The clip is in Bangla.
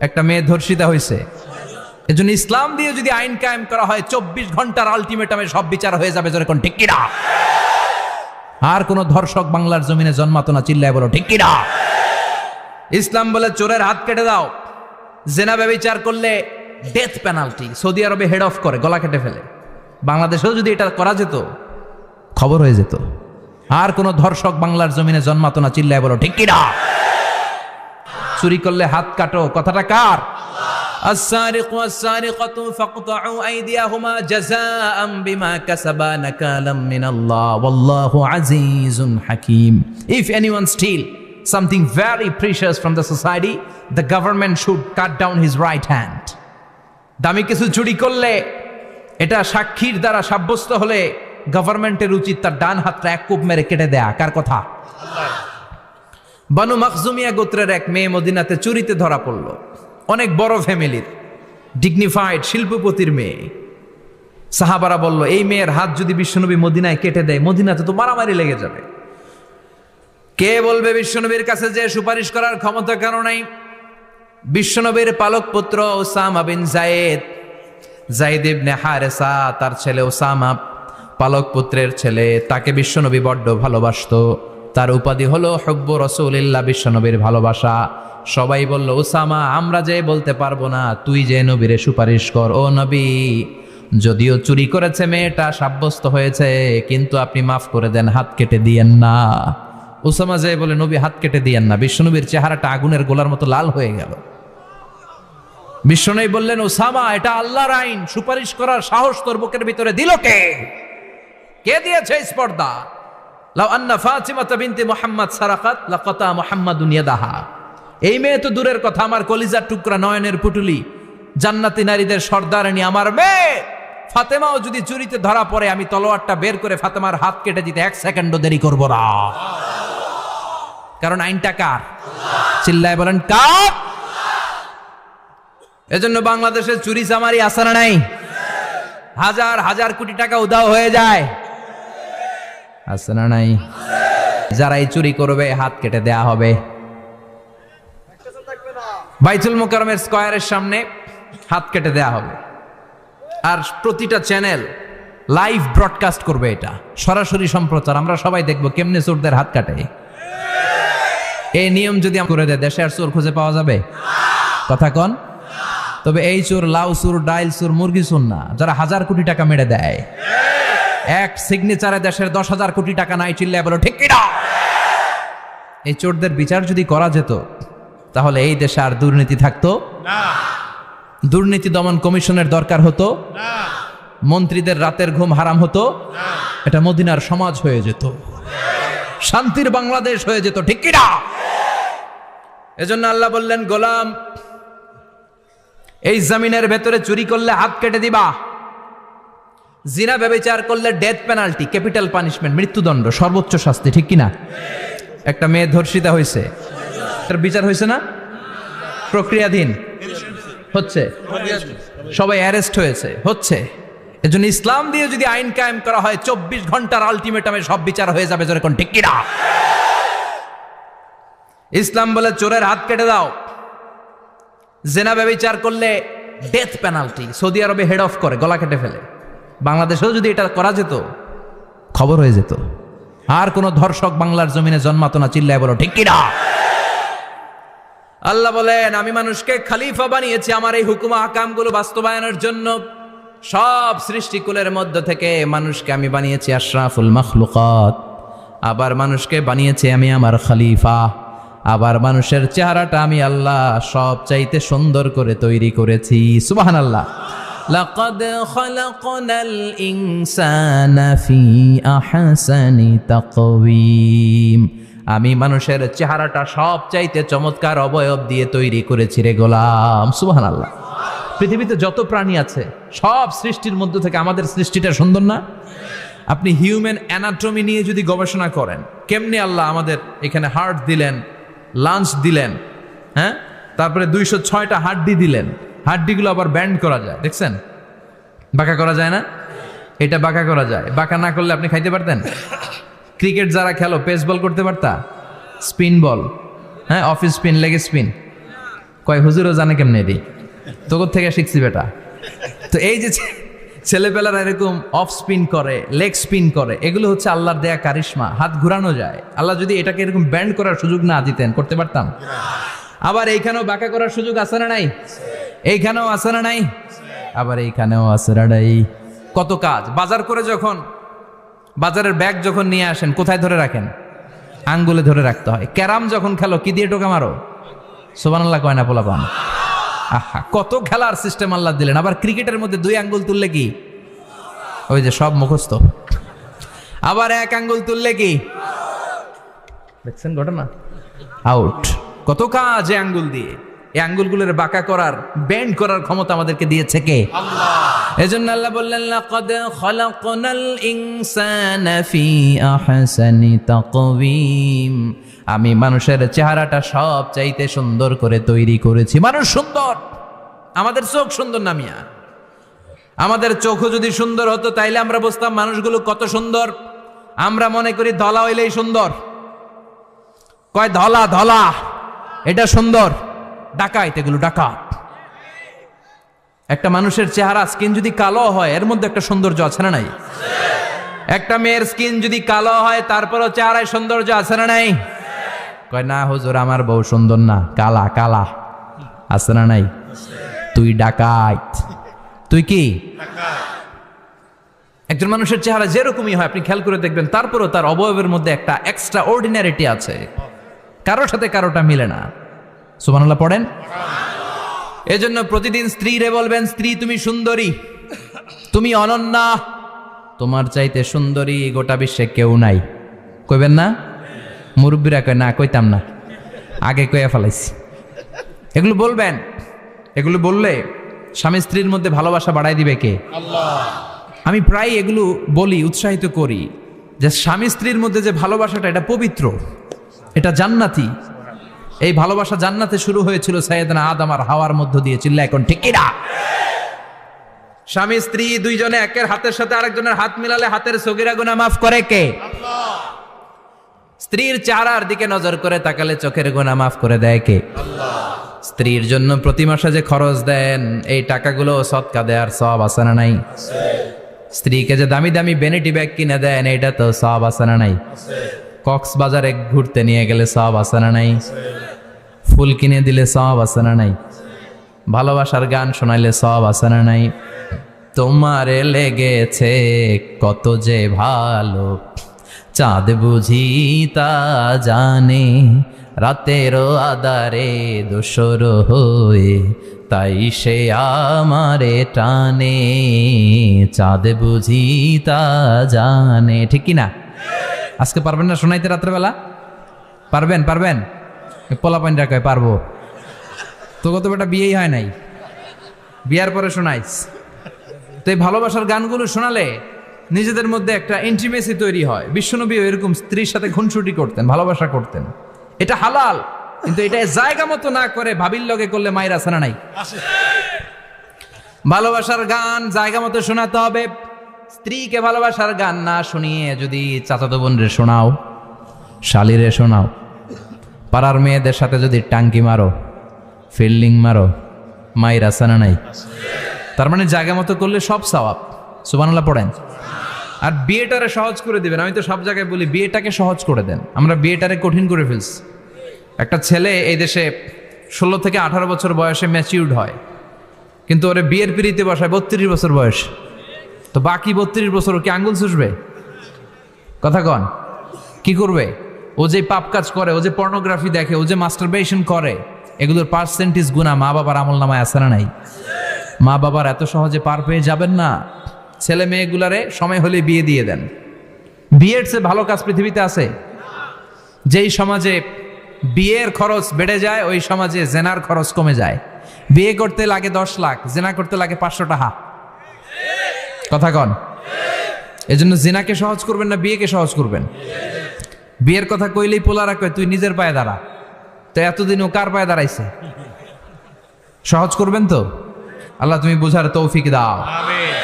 একটা মেয়ে ধর্ষিতা হয়েছে। এজন্য ইসলাম দিয়ে যদি আইন কায়েম করা হয় 24 ঘন্টার আলটিমেটামে সব বিচার হয়ে যাবে, যেরকম ঠিক কিনা? আর কোন ধর্ষক বাংলার জমিনে জন্মাতো না, চিল্লায় বলো ঠিক কিনা? ইসলাম বলে চোরের হাত কেটে দাও, জেনা ব্যভিচার করলে ডেথ পেনাল্টি। সৌদি আরবে হেড অফ করে, গলা কেটে ফেলে। বাংলাদেশেও যদি এটা করা যেত, খবর হয়ে যেত। আর কোন ধর্ষক বাংলার জমিনে জন্মাতো না, চিল্লায় বলো ঠিক কিনা? চুরি করলে হাত কাটো, কথাটা কার? السارق والسارقة فاقطعوا أيديهما جزاء بما كسبا نكالا من الله والله عزيز حكيم. If anyone steal something very precious from the society, the government should cut down his right hand. দামি কিছু চুরি করলে এটা সাক্ষীর দ্বারা সাব্যস্ত হলে গভর্নমেন্টের উচিত তার ডান হাতটা এক কোপ মেরে কেটে দেয়া। কার কথা? বানু মাখজুমিয়া গোত্রের এক মেয়ে মদিনাতে চুরিতে ধরা পড়ল। অনেক বড় ফ্যামিলির, ডিগনিফাইড শিল্পপতির মেয়ে। সাহাবারা বলল, এই মেয়ের হাত যদি বিশ্বনবী মদিনায় কেটে দেয়, মদিনাতে তো মারামারি লেগে যাবে। কে বলবে বিশ্বনবীর কাছে যে সুপারিশ করার ক্ষমতা কারো নাই? বিশ্বনবীর পালক পুত্র ওসামা বিন যায়েদ, যায়েদ ইবনে হারেসা, তার ছেলে ওসামা পালক পুত্রের ছেলে, তাকে বিশ্বনবী বড্ড ভালোবাসতো। তার উপাধি হলো হুব্বু রাসূলিল্লাহ, বিশ্বনবীর ভালোবাসা। সবাই বলল, ওসামা আমরা যে বলতে পারবো না, তুই যে নবীরে সুপারিশ কর। ও নবী, যদিও চুরি করেছে মেয়েটা, সাব্যস্ত হয়েছে, কিন্তু আপনি মাফ করে দেন, হাত কেটে দিয়েন না। ওসামা যে বলে, নবী হাত কেটে দিয়েন না। বিশ্বনবীর চেহারাটা আগুনের গোলার মতো লাল হয়ে গেল। বিশ্বনবী বললেন, ওসামা এটা আল্লাহর আইন, সুপারিশ করার সাহস তোর বুকের ভিতরে দিল কে? কে দিয়েছে স্পর্ধা? লাউ আন্না ফাতিমাতা বিনতে মুহাম্মদ সারাকাত লাকাতা মুহাম্মাদুন ইয়াদাহা। এই মেয়ে তো দূরের কথা, আমার কলিজার টুকরা, নয়নের পুটুলি, জান্নাতি নারীদের সর্দারিনী আমার মেয়ে ফাতেমাও যদি চুরিতে ধরা পড়ে, আমি তলোয়ারটা বের করে ফাতেমার হাত কেটে দিতে 1 সেকেন্ডও দেরি করব না। কারণ আইনটা কার? চিল্লায় বলেন কার? এজন্য বাংলাদেশে চুরি চামারি আছে না নাই? হাজার হাজার কোটি টাকা উধাও হয়ে যায়, আছে না নাই? যারা এই চুরি করবে হাত কেটে দেয়া হবে। বাইতুল মুকাররমের স্কয়ারের সামনে হাত কেটে দেয়া হবে। আর প্রতিটা চ্যানেল লাইভ ব্রডকাস্ট করবে, এটা সরাসরি সম্প্রচার। আমরা সবাই দেখবো কেমনে চোরদের হাত কাটে। এই নিয়ম যদি করে দেয়, দেশে আর চোর খুঁজে পাওয়া যাবে? কথা কন। তবে এই চোর লাউ চোর, ডাইল চোর, মুরগি চোর না, যারা হাজার কোটি টাকা মেরে দেয়। এক সিগনেচারে দেশের 10,000 কোটি টাকা নাই, চিল্লায় বলো ঠিক কিনা? এই চোরদের বিচার যদি করা যেত, তাহলে এই দেশে আর দুর্নীতি থাকতো না। দুর্নীতি দমন কমিশনের দরকার হতো না। মন্ত্রীদের রাতের ঘুম হারাম হতো না। এটা মদিনার সমাজ হয়ে যেত, শান্তির বাংলাদেশ হয়ে যেত, ঠিক কিনা? এজন্য আল্লাহ বললেন, গোলাম এই জমিনের ভেতরে চুরি করলে হাত কেটে দিবা, জিনা ব্যভিচার করলে ডেথ পেনাল্টি, ক্যাপিটাল পানিশমেন্ট, মৃত্যুদণ্ড, সর্বোচ্চ শাস্তি, ঠিক কিনা? একটা মেয়ে ধর্ষিতা হয়েছে, তার বিচার হয়েছে না? প্রক্রিয়াধীন হচ্ছে, সবাই অ্যারেস্ট হয়েছে, হচ্ছে। এজন্য ইসলাম দিয়ে যদি আইন কায়েম করা হয়, 24 ঘন্টার আলটিমেটামে সব বিচার হয়ে যাবে, যেরকম ঠিক কিনা? ইসলাম বলে চোরের হাত কেটে দাও, জেনা ব্যভিচার করলে ডেথ পেনাল্টি। সৌদি আরবে হেড অফ করে, গলা কেটে ফেলে। বাংলাদেশেও যদি এটা করা যেত, খবর হয়ে যেত। আর কোন ধর্ষক বাংলার জমিনে জন্মাতো না, চিল্লায় বলো ঠিক কিনা? আল্লাহ বলেন, আমি মানুষকে খলিফা বানিয়েছি আমার এই হুকুম আহকামগুলো বাস্তবায়নের জন্য। সব সৃষ্টিকুলের মধ্য থেকে মানুষকে আমি বানিয়েছি আশরাফুল মাখলুকাত। আবার মানুষকে বানিয়েছি আমি আমার খলিফা। আবার মানুষের চেহারাটা আমি আল্লাহ সব চাইতে সুন্দর করে তৈরি করেছি। সুবহানাল্লাহ। লাকাদ খালাকনাল ইনসানা ফি আহসানি তাকওয়িম। আমি মানুষের চেহারাটা সব চাইতে চমৎকার অবয়ব দিয়ে তৈরি করেছি রে গোলাম। সুবহানাল্লাহ। পৃথিবীতে যত প্রাণী আছে, সব সৃষ্টির মধ্য থেকে আমাদের সৃষ্টিটা সুন্দর না? আপনি হিউম্যান অ্যানাটমি নিয়ে যদি গবেষণা করেন, কেমনে আল্লাহ আমাদের এখানে হার্ট দিলেন, লাঞ্চ দিলেন, হ্যাঁ, তারপরে 206টা হাড্ডি দিলেন। হাড্ডিগুলো আবার ব্যান্ড করা যায়, দেখছেন? বাঁকা করা যায় না? এটা বাঁকা করা যায়। বাঁকা না করলে আপনি খাইতে পারতেন? ক্রিকেট যারা খেলো, পেস বল করতে পারতা? স্পিন বল, হ্যাঁ, অফ স্পিন, লেগ স্পিন কয় হুজুরও জানে কেমনে রে, তোর থেকে শিখছি বেটা। তো এই যে ছেলেপেলারা এরকম অফ স্পিন করে, লেগ স্পিন করে, এগুলো হচ্ছে আল্লাহর দেয়া কারিশমা। হাত ঘুরানো যায়। আল্লাহ যদি এটাকে এরকম ব্যান্ড করার সুযোগ না দিতেন, করতে পারতাম? আবার এইখানেও বাঁকা করার সুযোগ আছে না নাই? এইখানেও আছে না নাই? আবার এইখানেও আছে না নাই? কত কাজ। বাজার করে যখন বাজারের ব্যাগ যখন নিয়ে আসেন, কোথায় ধরে রাখেন? আঙ্গুলে ধরে রাখতে হয়। ক্যারাম যখন খেলো, কি দিয়ে টোকা মারো? সুবহানাল্লাহ কয় না পোলাপান? আহা, কত খেলার সিস্টেম আল্লাহ দিলেন। আবার ক্রিকেটের মধ্যে 2 আঙ্গুল তুললে কি? ওই যে সব মুখস্থ। আবার 1 আঙ্গুল তুললে কি? দেখছেন ঘটনা? আউট। কত কাজ এই আঙ্গুল দিয়ে। এই আঙ্গুলগুলোর বাঁকা করার, বেন্ড করার ক্ষমতা আমাদেরকে দিয়েছে কে? আল্লাহ। এজন্য আল্লাহ বললেন, লাকাদ খালাকনাল ইনসানা ফি আহসানি তাকওয়িম। আমি মানুষের চেহারাটা সব চাইতে সুন্দর করে তৈরি করেছি। মানুষ সুন্দর, আমাদের চোখ সুন্দর না মিয়া? আমাদের চোখও যদি সুন্দর হতো তাইলে আমরা বুঝতাম মানুষগুলো কত সুন্দর। আমরা মনে করি ধলা হইলেই সুন্দর। কয় ধলা ধলা, এটা সুন্দর। ডাকাইত, এগুলো ডাকাত। একটা মানুষের চেহারা স্কিন যদি কালো হয়, এর মধ্যে একটা সৌন্দর্য আছে না নাই? একটা মেয়ের স্কিন যদি কালো হয়, তারপরও চেহারায় সৌন্দর্য আছে না নাই? কয় না হুজুর, আমার বউ সুন্দর না, কালা কালা। আছে না নাই? তুই ডাকাইত। তুই কি? একজন মানুষের চেহারা যেরকমই হয়, আপনি খেয়াল করে দেখবেন, তারপরও তার অবয়বের মধ্যে একটা এক্সট্রা অর্ডিনারিটি আছে। কারোর সাথে কারোটা মিলে না। সুবহানাল্লাহ পড়েন। এজন্য প্রতিদিন স্ত্রীরে বলবেন, স্ত্রী তুমি সুন্দরী, তুমি অনন্যা, তোমার চাইতে সুন্দরী গোটা বিশ্বে কেউ নাই। কইবেন না? মুরব্বীরা কয় না, কইতাম না, আগে কইয়া ফেলাইছি। এগুলো বলবেন। এগুলো বললে স্বামী স্ত্রীর মধ্যে ভালোবাসা বাড়াই দিবে কে? আল্লাহ। আমি প্রায় এগুলো বলি, উৎসাহিত করি যে স্বামী স্ত্রীর মধ্যে যে ভালোবাসাটা, এটা পবিত্র, এটা জান্নাতি। এই ভালোবাসা জান্নাতে শুরু হয়েছিল সাইয়েদনা আদম আর হাওয়ার মধ্য দিয়ে। চিল্লা এখন ঠিক কিনা? স্বামী স্ত্রী দুইজনে একের হাতের সাথে আরেকজনের হাত মিলালে হাতের সগীরা গুনাহ মাফ করে কে? আল্লাহ। স্ত্রীর চেহারার দিকে নজর করে তাকালে চোখের গুনাহ মাফ করে দেয় কে? আল্লাহ। স্ত্রীর জন্য প্রতি মাসে যে খরচ দেন, এই টাকাগুলো সদকা দেওয়ার সওয়াব আছে না নাই? আছে। স্ত্রীকে যে দামি দামি ভ্যানিটি ব্যাগ কিনে দেন, এটা তো সওয়াব আছে না নাই? আছে। কক্সবাজারে ঘুরতে নিয়ে গেলে সওয়াব আছে না নাই? আছে। ফুল কিনে দিলে সওয়াব আছে না নাই? ভালোবাসার গান শোনাইলে সওয়াব আছে না নাই? তোমারে লেগেছে কত যে ভালো, চাঁদ বুঝি তা জানে, রাতেরও আধারে দোসর হয়ে, তাই সে আমারে টানে, চাঁদ বুঝি তা জানে। ঠিক কিনা? আজকে পারবেন না শোনাইতে রাত্রেবেলা? পারবেন? পারবেন? পোলাপাইনরা কয় পারবো। তো কত বেটা বিয়েই হয় নাই, বিয়ার পরে শোনাইস। তো এই ভালোবাসার গানগুলো শোনালে নিজেদের মধ্যে একটা ইন্টিমেসি তৈরি হয়। বিশ্বনবীও এরকম স্ত্রীর সাথে খুনসুটি করতেন, ভালোবাসা করতেন। এটা হালাল, কিন্তু এটা জায়গা মতো না করে ভাবির লগে করলে মায়ের আছে না নাই? ভালোবাসার গান জায়গা মতো শোনাতে হবে। স্ত্রীকে ভালোবাসার গান না শুনিয়ে যদি চাচাতো বোনরে শোনাও, শালিরে শোনাও, পাড়ার মেয়েদের সাথে যদি টাঙ্কি মারো, ফিল্ডিং মারো, মায়ের আছে না নাই? তার মানে জায়গা মতো করলে সব সওয়াব। সুবহানাল্লাহ পড়েন। আর বিয়েটারে সহজ করে দিবেন। আমি তো সব জায়গায় বলি বিয়েটাকে সহজ করে দেন। আমরা বিয়েটারে কঠিন করে ফেলছি। একটা ছেলে এই দেশে 16 থেকে 18 বছর বয়সে ম্যাচিউরড হয়, কিন্তু ওরে বিয়ের পিড়িতে বসায় 32 বছর বয়স। তো বাকি 32 বছর কি আঙ্গুল চুষবে? কথা কন, কি করবে? ও যে পাপ কাজ করে, ও যে পর্নোগ্রাফি দেখে, ও যে মাস্টারবেশন করে, এগুলোর পার্সেন্টেজ গুণা মা বাবার আমল নামায় আছে না নাই? মা বাবার এত সহজে পার পেয়ে যাবেন না। ছেলে মেয়েগুলারে সময় হলে বিয়ে দিয়ে দেন। বিয়ের চেয়ে ভালো কাজ পৃথিবীতে আছে? যেই সমাজে বিয়ের খরচ বেড়ে যায়, ওই সমাজে জেনার খরচ কমে যায়। বিয়ে করতে লাগে 10 লাখ, জেনা করতে লাগে 500 টাকা। কথা কন। এজন্য জিনাকে সহজ করবেন না বিয়েকে সহজ করবেন? বিয়ের কথা কইলেই পোলারা কয় তুই নিজের পায়ে দাঁড়া। তো এতদিন ও কার পায়ে দাঁড়াইছে? সহজ করবেন তো? আল্লাহ তুমি বোঝার তৌফিক দাও। আমিন।